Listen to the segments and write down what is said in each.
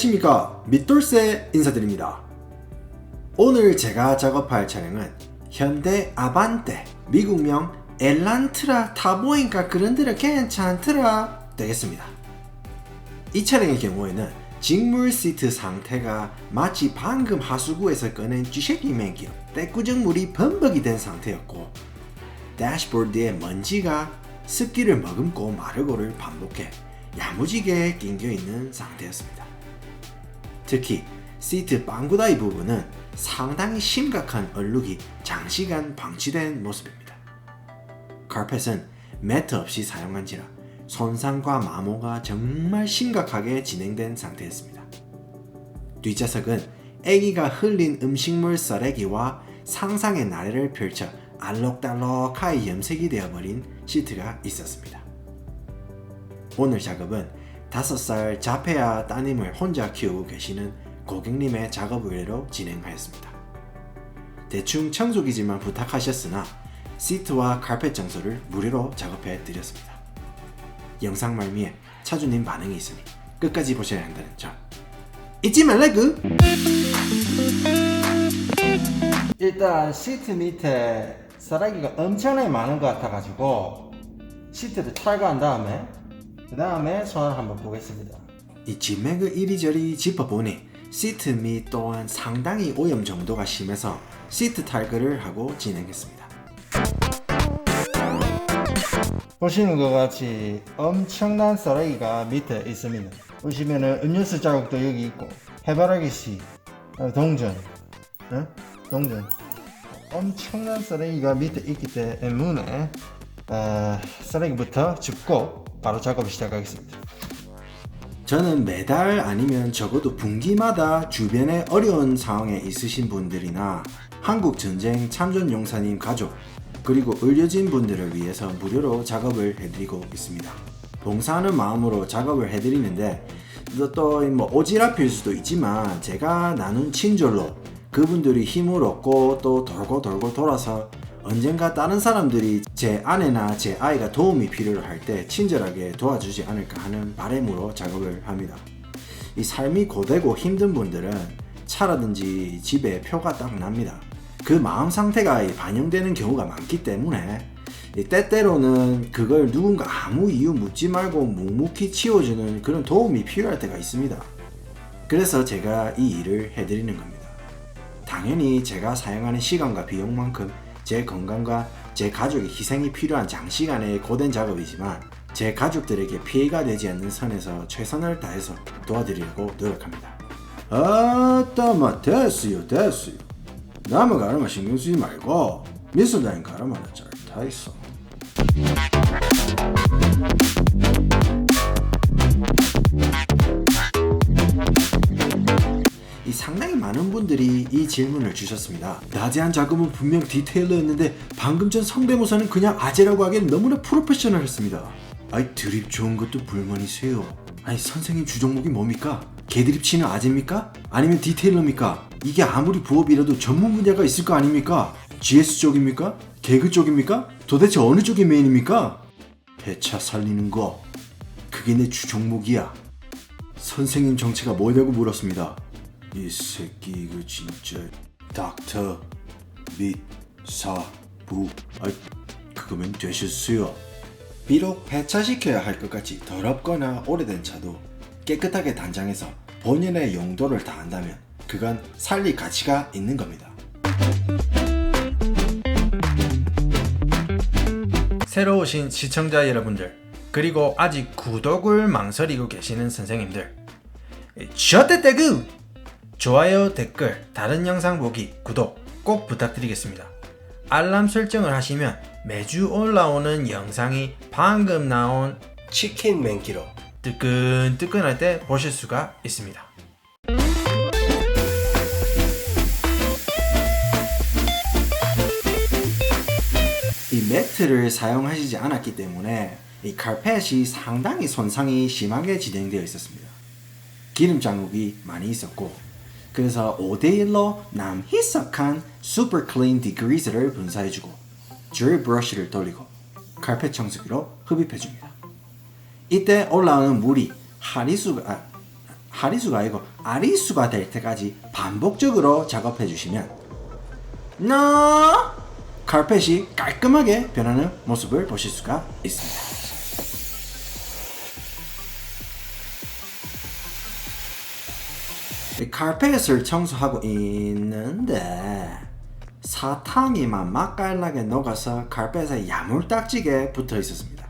안녕하십니까, 밑돌쇠 인사드립니다. 오늘 제가 작업할 차량은 현대 아반떼, 미국명 엘란트라 타보니까 그런대로 괜찮더라 되겠습니다. 이 차량의 경우에는 직물 시트 상태가 마치 방금 하수구에서 꺼낸 쥐새끼맨기로 때꾸정물이 범벅이 된 상태였고, 대시보드에 먼지가 습기를 머금고 마르고를 반복해 야무지게 낑겨있는 상태였습니다. 특히 시트 빵구다이 부분은 상당히 심각한 얼룩이 장시간 방치된 모습입니다. 카펫은 매트 없이 사용한지라 손상과 마모가 정말 심각하게 진행된 상태였습니다. 뒷좌석은 애기가 흘린 음식물 쓰레기와 상상의 나래를 펼쳐 알록달록하게 염색이 되어버린 시트가 있었습니다. 오늘 작업은 5살 자폐아 따님을 혼자 키우고 계시는 고객님의 작업 의뢰로 진행하였습니다. 대충 청소기지만 부탁하셨으나 시트와 카펫 청소를 무료로 작업해 드렸습니다. 영상 말미에 차주님 반응이 있으니 끝까지 보셔야 한다는 점 잊지 말라구! 일단 시트 밑에 쓰레기가 엄청나게 많은 것 같아가지고 시트를 탈거한 다음에 그 다음에 손을 한번 보겠습니다. 이 진맥을 이리저리 짚어보니 시트 밑 또한 상당히 오염 정도가 심해서 시트 탈거를 하고 진행했습니다. 보시는 것 같이 엄청난 쓰레기가 밑에 있습니다. 보시면은 음료수 자국도 여기 있고 해바라기 씨, 동전, 동전 엄청난 쓰레기가 밑에 있기 때문에 쓰레기부터 줍고 바로 작업을 시작하겠습니다. 저는 매달 아니면 적어도 분기마다 주변에 어려운 상황에 있으신 분들이나 한국전쟁 참전용사님 가족 그리고 의료진 분들을 위해서 무료로 작업을 해드리고 있습니다. 봉사하는 마음으로 작업을 해드리는데 또 오지랖일 수도 있지만 제가 나눈 친절로 그분들이 힘을 얻고 또 돌고 돌아서 언젠가 다른 사람들이 제 아내나 제 아이가 도움이 필요할 때 친절하게 도와주지 않을까 하는 바람으로 작업을 합니다. 이 삶이 고되고 힘든 분들은 차라든지 집에 표가 딱 납니다. 그 마음 상태가 반영되는 경우가 많기 때문에 때때로는 그걸 누군가 아무 이유 묻지 말고 묵묵히 치워주는 그런 도움이 필요할 때가 있습니다. 그래서 제가 이 일을 해드리는 겁니다. 당연히 제가 사용하는 시간과 비용만큼 제 건강과 제 가족의 희생이 필요한 장시간의 고된 작업이지만 제 가족들에게 피해가 되지 않는 선에서 최선을 다해서 도와드리려고 노력합니다. 아따마 됐어요. 남의 가르마 신경 쓰지 말고 미술다인 가르마는 잘 타있어. 상당히 많은 분들이 이 질문을 주셨습니다. 나제한 작업은 분명 디테일러였는데 방금 전 성대모사는 그냥 아재라고 하기엔 너무나 프로페셔널했습니다. 아이 드립 좋은 것도 불만이세요. 아니 선생님 주종목이 뭡니까? 개드립 치는 아재입니까? 아니면 디테일러입니까? 이게 아무리 부업이라도 전문 분야가 있을 거 아닙니까? GS 쪽입니까? 개그 쪽입니까? 도대체 어느 쪽이 메인입니까? 폐차 살리는 거 그게 내 주종목이야. 선생님 정체가 뭐냐고 물었습니다. 이 새끼 이거 진짜 닥터 밑사부 그거면 되셨어요. 비록 폐차시켜야 할 것 같이 더럽거나 오래된 차도 깨끗하게 단장해서 본연의 용도를 다한다면 그건 살릴 가치가 있는 겁니다. 새로 오신 시청자 여러분들, 그리고 아직 구독을 망설이고 계시는 선생님들, 셔떼떼그! 좋아요, 댓글, 다른 영상 보기, 구독 꼭 부탁드리겠습니다. 알람 설정을 하시면 매주 올라오는 영상이 방금 나온 치킨 맨키로 뜨끈뜨끈할 때 보실 수가 있습니다. 이 매트를 사용하시지 않았기 때문에 이 카펫이 상당히 손상이 심하게 진행되어 있었습니다. 기름 자국이 많이 있었고, 그래서 5대1로 남희석한 슈퍼 클린 디그리즈를 분사해주고 줄 브러쉬를 돌리고 카펫 청소기로 흡입해줍니다. 이때 올라오는 물이 하리수가 아니고 아리수가 될 때까지 반복적으로 작업해 주시면 카펫이 깔끔하게 변하는 모습을 보실 수가 있습니다. 이 카펫을 청소하고 있는데 사탕이 막 맛깔나게 녹아서 카펫에 야물딱지게 붙어 있었습니다.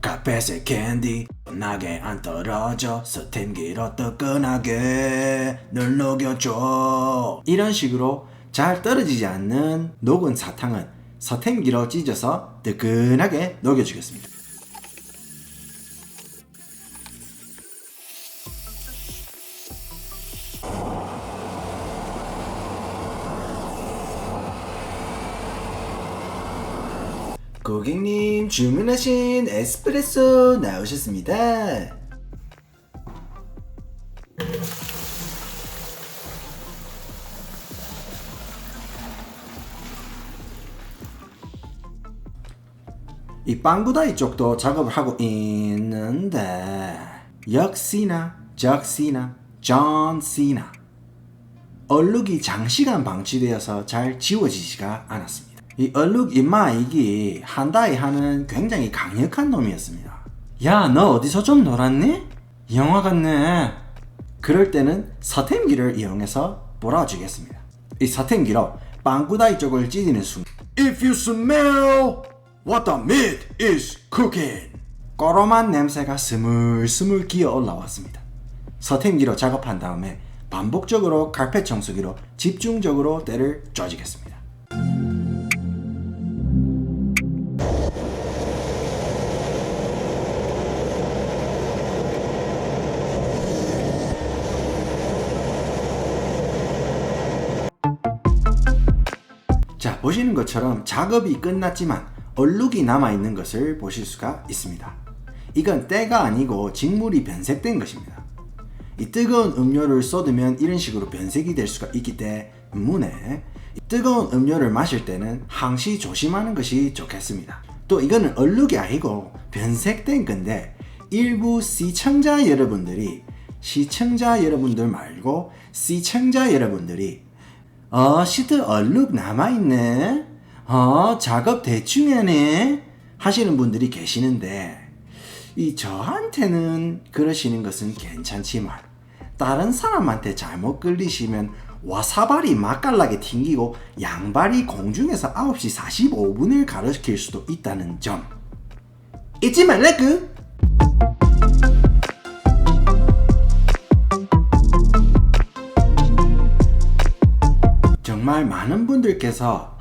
카펫에 캔디 나게 안 떨어져 스팀기로 뜨끈하게 늘 녹여줘. 이런 식으로 잘 떨어지지 않는 녹은 사탕은 스팀기로 찢어서 뜨끈하게 녹여주겠습니다. 고객님 주문하신 에스프레소 나오셨습니다. 이 빵구다이 쪽도 작업을 하고 있는데 역시나 적시나 존시나 얼룩이 장시간 방치되어서 잘 지워지지가 않았습니다. 이 얼룩 임마이기 한다이 하는 굉장히 강력한 놈이었습니다. 야, 너 어디서 좀 놀았니? 영화 같네. 그럴 때는 서템기를 이용해서 몰아주겠습니다. 이 서템기로 빵구다이 쪽을 찢는 순간 If you smell what the meat is cooking 꼬롬한 냄새가 스물스물 기어 올라왔습니다. 서템기로 작업한 다음에 반복적으로 카펫 청소기로 집중적으로 때를 쪄주겠습니다. 자, 보시는 것처럼 작업이 끝났지만 얼룩이 남아있는 것을 보실 수가 있습니다. 이건 때가 아니고 직물이 변색된 것입니다. 이 뜨거운 음료를 쏟으면 이런 식으로 변색이 될 수가 있기 때문에 뜨거운 음료를 마실 때는 항시 조심하는 것이 좋겠습니다. 또 이거는 얼룩이 아니고 변색된 건데 일부 시청자 여러분들 말고 시청자 여러분들이 시트 얼룩 남아있네? 작업 대충 하네? 하시는 분들이 계시는데 저한테는 그러시는 것은 괜찮지만 다른 사람한테 잘못 끌리시면 와사발이 맛깔나게 튕기고 양발이 공중에서 9시 45분을 가리킬 수도 있다는 점 잊지 말라구! 정말 많은 분들께서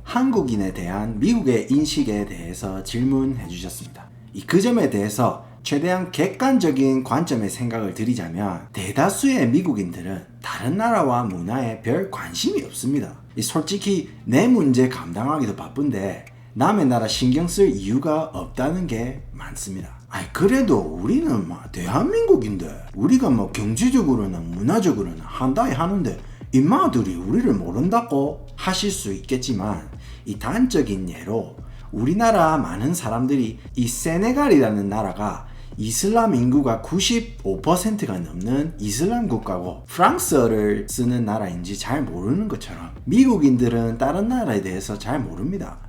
한국인에 대한 미국의 인식에 대해서 질문해 주셨습니다. 그 점에 대해서 최대한 객관적인 관점의 생각을 드리자면 대다수의 미국인들은 다른 나라와 문화에 별 관심이 없습니다. 솔직히 내 문제 감당하기도 바쁜데 남의 나라 신경 쓸 이유가 없다는 게 많습니다. 그래도 우리는 대한민국인데 우리가 경제적으로나 문화적으로나 한다이 하는데 인마들이 우리를 모른다고 하실 수 있겠지만 이 단적인 예로 우리나라 많은 사람들이 이 세네갈이라는 나라가 이슬람 인구가 95%가 넘는 이슬람 국가고 프랑스어를 쓰는 나라인지 잘 모르는 것처럼 미국인들은 다른 나라에 대해서 잘 모릅니다.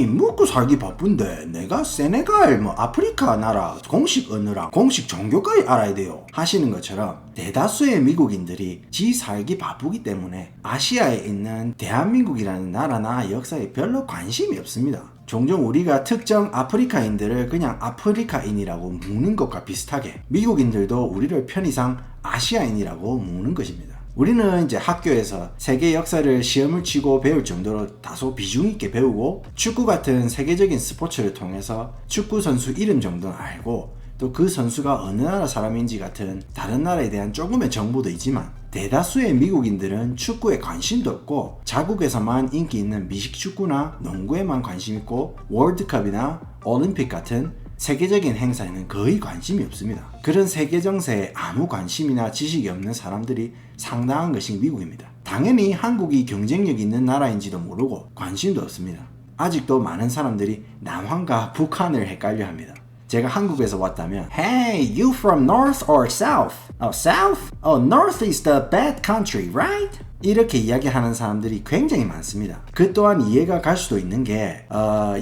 먹고 살기 바쁜데 내가 세네갈 아프리카 나라 공식 언어랑 공식 종교까지 알아야 돼요 하시는 것처럼 대다수의 미국인들이 지 살기 바쁘기 때문에 아시아에 있는 대한민국이라는 나라나 역사에 별로 관심이 없습니다. 종종 우리가 특정 아프리카인들을 그냥 아프리카인이라고 묻는 것과 비슷하게 미국인들도 우리를 편의상 아시아인이라고 묻는 것입니다. 우리는 이제 학교에서 세계 역사를 시험을 치고 배울 정도로 다소 비중 있게 배우고 축구 같은 세계적인 스포츠를 통해서 축구 선수 이름 정도는 알고 또 그 선수가 어느 나라 사람인지 같은 다른 나라에 대한 조금의 정보도 있지만 대다수의 미국인들은 축구에 관심도 없고 자국에서만 인기 있는 미식축구나 농구에만 관심 있고 월드컵이나 올림픽 같은 세계적인 행사에는 거의 관심이 없습니다. 그런 세계 정세에 아무 관심이나 지식이 없는 사람들이 상당한 것이 미국입니다. 당연히 한국이 경쟁력 있는 나라인지도 모르고 관심도 없습니다. 아직도 많은 사람들이 남한과 북한을 헷갈려 합니다. 제가 한국에서 왔다면 Hey, you from north or south? Oh, south? Oh, north is the bad country, right? 이렇게 이야기하는 사람들이 굉장히 많습니다. 그 또한 이해가 갈 수도 있는 게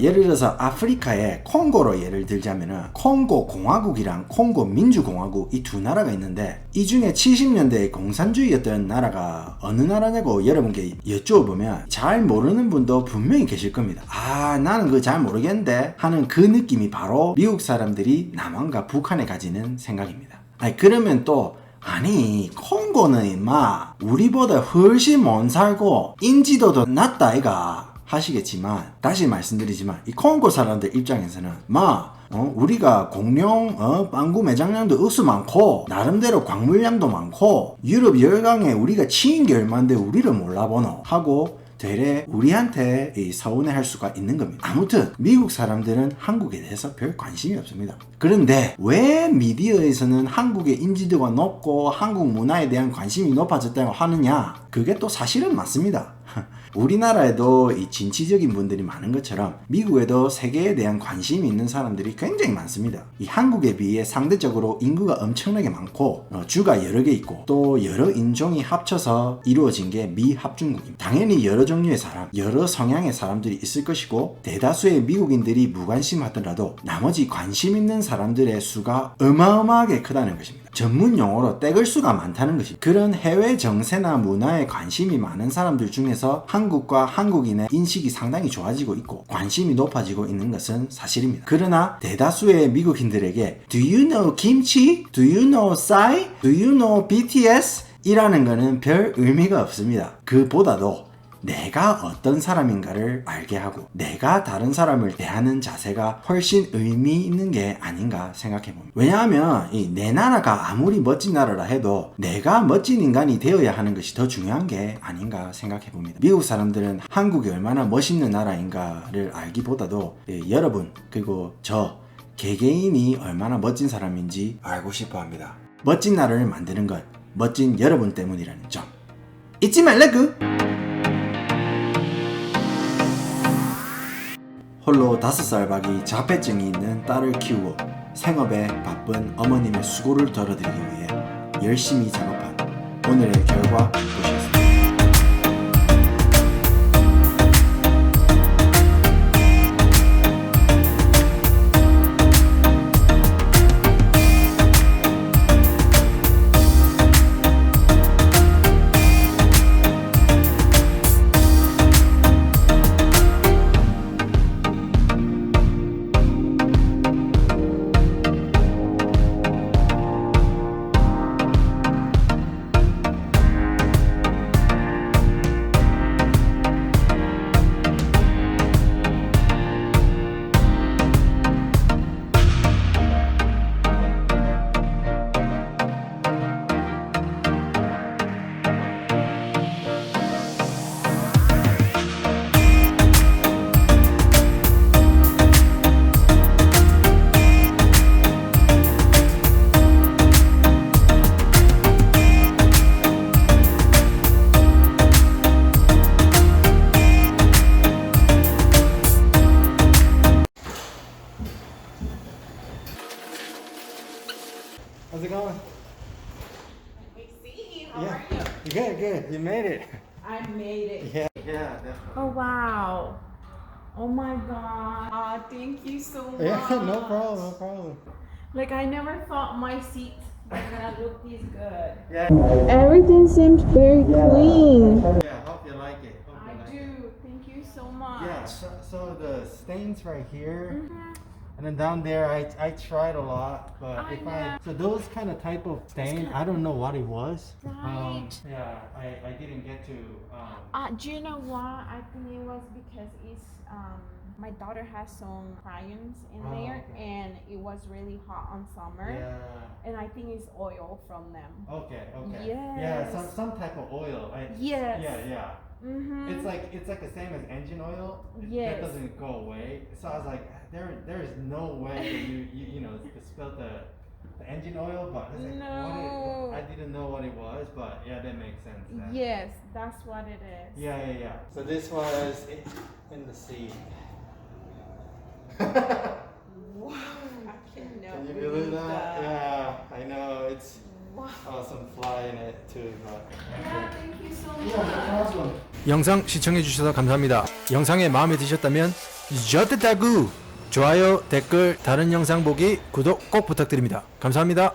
예를 들어서 아프리카의 콩고로 예를 들자면은 콩고 공화국이랑 콩고 민주공화국 이 두 나라가 있는데 이 중에 70년대에 공산주의였던 나라가 어느 나라냐고 여러분께 여쭈어보면 잘 모르는 분도 분명히 계실 겁니다. 아, 나는 그거 잘 모르겠는데 하는 그 느낌이 바로 미국 사람들이 남한과 북한에 가지는 생각입니다. 아니, 그러면 또 아니 콩고는 임마 우리보다 훨씬 못 살고 인지도도 낮다 아이가 하시겠지만 다시 말씀드리지만 이 콩고 사람들 입장에서는 우리가 공룡 빵구 매장량도 억수 많고 나름대로 광물량도 많고 유럽 열강에 우리가 치인 게 얼만데 우리를 몰라보노 하고 되레 우리한테 서운해할 수가 있는 겁니다. 아무튼 미국 사람들은 한국에 대해서 별 관심이 없습니다. 그런데 왜 미디어에서는 한국의 인지도가 높고 한국 문화에 대한 관심이 높아졌다고 하느냐? 그게 또 사실은 맞습니다. 우리나라에도 이 진취적인 분들이 많은 것처럼 미국에도 세계에 대한 관심이 있는 사람들이 굉장히 많습니다. 이 한국에 비해 상대적으로 인구가 엄청나게 많고 주가 여러 개 있고 또 여러 인종이 합쳐서 이루어진 게 미합중국입니다. 당연히 여러 종류의 사람, 여러 성향의 사람들이 있을 것이고 대다수의 미국인들이 무관심하더라도 나머지 관심 있는 사람들의 수가 어마어마하게 크다는 것입니다. 전문 용어로 떼글 수가 많다는 것입니다. 그런 해외 정세나 문화에 관심이 많은 사람들 중에서 한국과 한국인의 인식이 상당히 좋아지고 있고 관심이 높아지고 있는 것은 사실입니다. 그러나 대다수의 미국인들에게 Do you know kimchi? Do you know Psy? Do you know BTS? 이라는 것은 별 의미가 없습니다. 그보다도 내가 어떤 사람인가를 알게 하고 내가 다른 사람을 대하는 자세가 훨씬 의미 있는 게 아닌가 생각해봅니다. 왜냐하면 내 나라가 아무리 멋진 나라라 해도 내가 멋진 인간이 되어야 하는 것이 더 중요한 게 아닌가 생각해봅니다. 미국 사람들은 한국이 얼마나 멋있는 나라인가를 알기보다도 여러분 그리고 저 개개인이 얼마나 멋진 사람인지 알고 싶어 합니다. 멋진 나라를 만드는 건 멋진 여러분 때문이라는 점 잊지 말라구! 홀로 5살 박이 자폐증이 있는 딸을 키우고 생업에 바쁜 어머님의 수고를 덜어드리기 위해 열심히 작업한 오늘의 결과 보시겠습니다. How's it going? Hey, see, how Yeah. are you? Good, good. You made it. I made it. Yeah. Yeah. Oh wow. Oh my god. Thank you so much. Yeah. No problem. No problem. Like I never thought my seats were gonna look this good. Yeah. Everything seems very clean. Yeah. Hope you like it. Hope I you like do. Thank you so much. It. Yeah. So the stains right here. Mhm. And then down there, I tried a lot, but I if know. so those kind of type of stain, I don't know what it was. Right. Yeah, I didn't get to. Do you know what? I think it was because it's my daughter has some crayons in Oh, there, okay. and it was really hot on summer, Yeah. and I think it's oil from them. Okay. Okay. Yeah. Yes. Some type of oil. Yes. Yeah. Mm-hmm. It's like the same as engine oil. Yes. That doesn't go away. So I was like, there is no way that you know to spill the engine oil, but I was like, No. I didn't know what it was, but yeah, that makes sense. then. Yes, that's what it is. Yeah. So this was in the seat. Wow, I cannot Can you believe believe that. that? Yeah, I know it's Wow. awesome flying it too. But Yeah, thank you so much. 영상 시청해주셔서 감사합니다. 영상이 마음에 드셨다면 좋다구 좋아요, 댓글, 다른 영상 보기, 구독 꼭 부탁드립니다. 감사합니다.